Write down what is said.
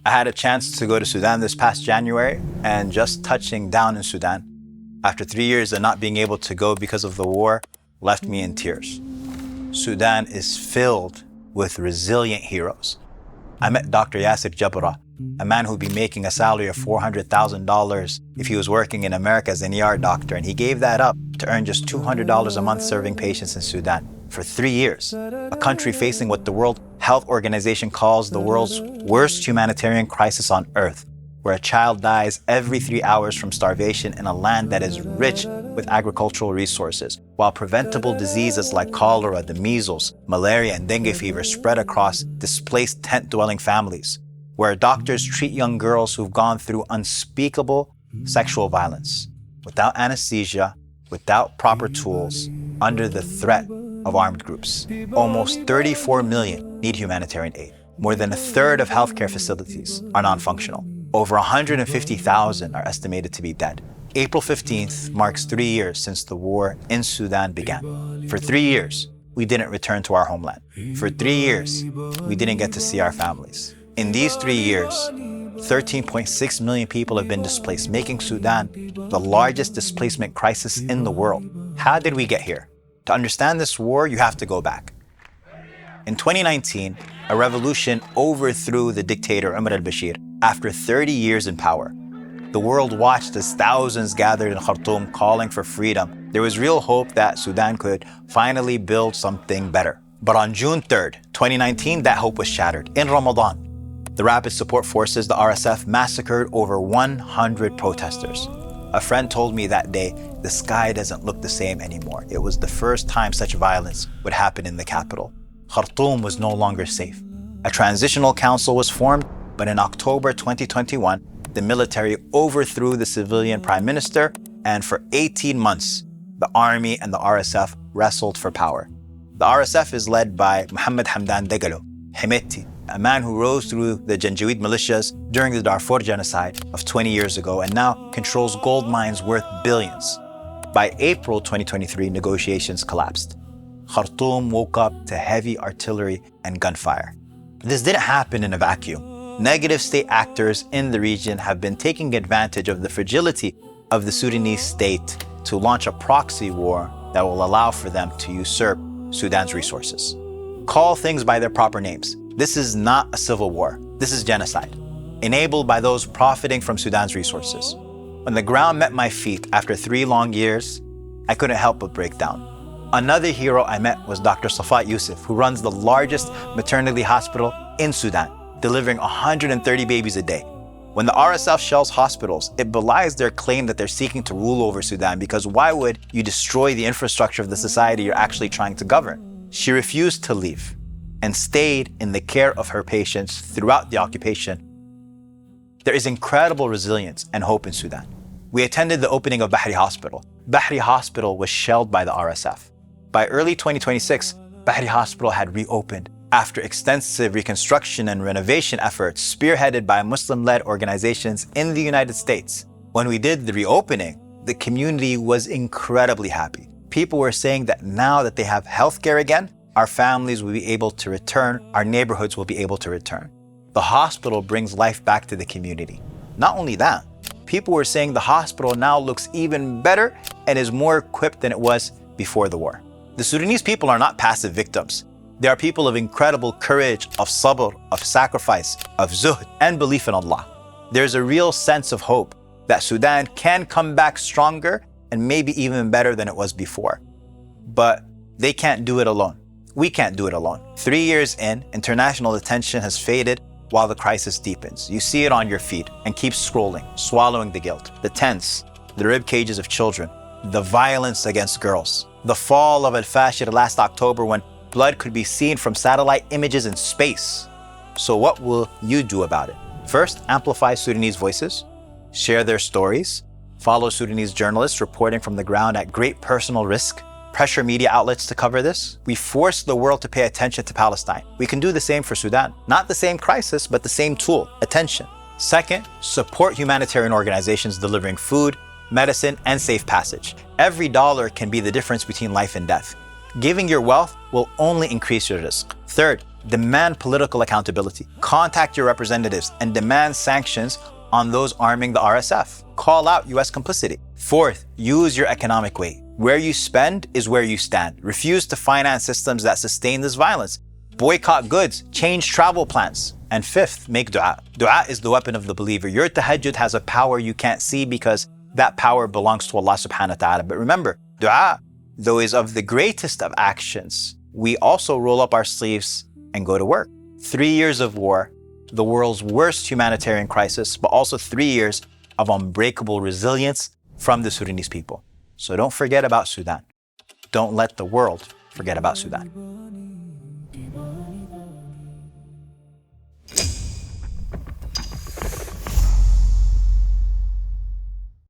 I had a chance to go to Sudan this past January, and just touching down in Sudan, after 3 years of not being able to go because of the war, left me in tears. Sudan is filled with resilient heroes. I met Dr. Yasser Jabra, a man who'd be making a salary of $400,000 if he was working in America as an ER doctor, and he gave that up to earn just $200 a month serving patients in Sudan for 3 years, a country facing what the World Health Organization calls the world's worst humanitarian crisis on earth, where a child dies every 3 hours from starvation in a land that is rich with agricultural resources, while preventable diseases like cholera, the measles, malaria, and dengue fever spread across displaced tent-dwelling families, where doctors treat young girls who've gone through unspeakable sexual violence, without anesthesia, without proper tools, under the threat of armed groups. Almost 34 million need humanitarian aid. More than a third of healthcare facilities are non-functional. Over 150,000 are estimated to be dead. April 15th marks 3 years since the war in Sudan began. For 3 years, we didn't return to our homeland. For 3 years, we didn't get to see our families. In these 3 years, 13.6 million people have been displaced, making Sudan the largest displacement crisis in the world. How did we get here? To understand this war, you have to go back. In 2019, a revolution overthrew the dictator Ammar al-Bashir after 30 years in power. The world watched as thousands gathered in Khartoum calling for freedom. There was real hope that Sudan could finally build something better. But on June 3rd, 2019, that hope was shattered. In Ramadan, the Rapid Support Forces, the RSF, massacred over 100 protesters. A friend told me that day, the sky doesn't look the same anymore. It was the first time such violence would happen in the capital. Khartoum was no longer safe. A transitional council was formed, but in October 2021, the military overthrew the civilian prime minister, and for 18 months, the army and the RSF wrestled for power. The RSF is led by Mohammed Hamdan Dagalo, Hemeti, a man who rose through the Janjaweed militias during the Darfur Genocide of 20 years ago and now controls gold mines worth billions. By April 2023, negotiations collapsed. Khartoum woke up to heavy artillery and gunfire. This didn't happen in a vacuum. Negative state actors in the region have been taking advantage of the fragility of the Sudanese state to launch a proxy war that will allow for them to usurp Sudan's resources. Call things by their proper names. This is not a civil war. This is genocide, enabled by those profiting from Sudan's resources. When the ground met my feet after 3 long years, I couldn't help but break down. Another hero I met was Dr. Safat Yusuf, who runs the largest maternity hospital in Sudan, delivering 130 babies a day. When the RSF shells hospitals, it belies their claim that they're seeking to rule over Sudan, because why would you destroy the infrastructure of the society you're actually trying to govern? She refused to leave and stayed in the care of her patients throughout the occupation. There is incredible resilience and hope in Sudan. We attended the opening of Bahri Hospital. Bahri Hospital was shelled by the RSF. By early 2026, Bahri Hospital had reopened after extensive reconstruction and renovation efforts spearheaded by Muslim-led organizations in the United States. When we did the reopening, the community was incredibly happy. People were saying that now that they have healthcare again, our families will be able to return, our neighborhoods will be able to return. The hospital brings life back to the community. Not only that, people were saying the hospital now looks even better and is more equipped than it was before the war. The Sudanese people are not passive victims. They are people of incredible courage, of sabr, of sacrifice, of zuhd, and belief in Allah. There's a real sense of hope that Sudan can come back stronger and maybe even better than it was before. But they can't do it alone. We can't do it alone. 3 years in, international attention has faded while the crisis deepens. You see it on your feed and keep scrolling, swallowing the guilt, the tents, the rib cages of children, the violence against girls, the fall of Al-Fashir last October when blood could be seen from satellite images in space. So what will you do about it? First, amplify Sudanese voices, share their stories, follow Sudanese journalists reporting from the ground at great personal risk, pressure media outlets to cover this. We force the world to pay attention to Palestine. We can do the same for Sudan. Not the same crisis, but the same tool, attention. Second, support humanitarian organizations delivering food, medicine, and safe passage. Every dollar can be the difference between life and death. Giving your wealth will only increase your risk. Third, demand political accountability. Contact your representatives and demand sanctions on those arming the RSF. Call out US complicity. Fourth, use your economic weight. Where you spend is where you stand. Refuse to finance systems that sustain this violence. Boycott goods, change travel plans. And fifth, make dua. Dua is the weapon of the believer. Your tahajjud has a power you can't see because that power belongs to Allah subhanahu wa ta'ala. But remember, dua, though is of the greatest of actions, we also roll up our sleeves and go to work. 3 years of war, the world's worst humanitarian crisis, but also 3 years of unbreakable resilience from the Sudanese people. So don't forget about Sudan. Don't let the world forget about Sudan.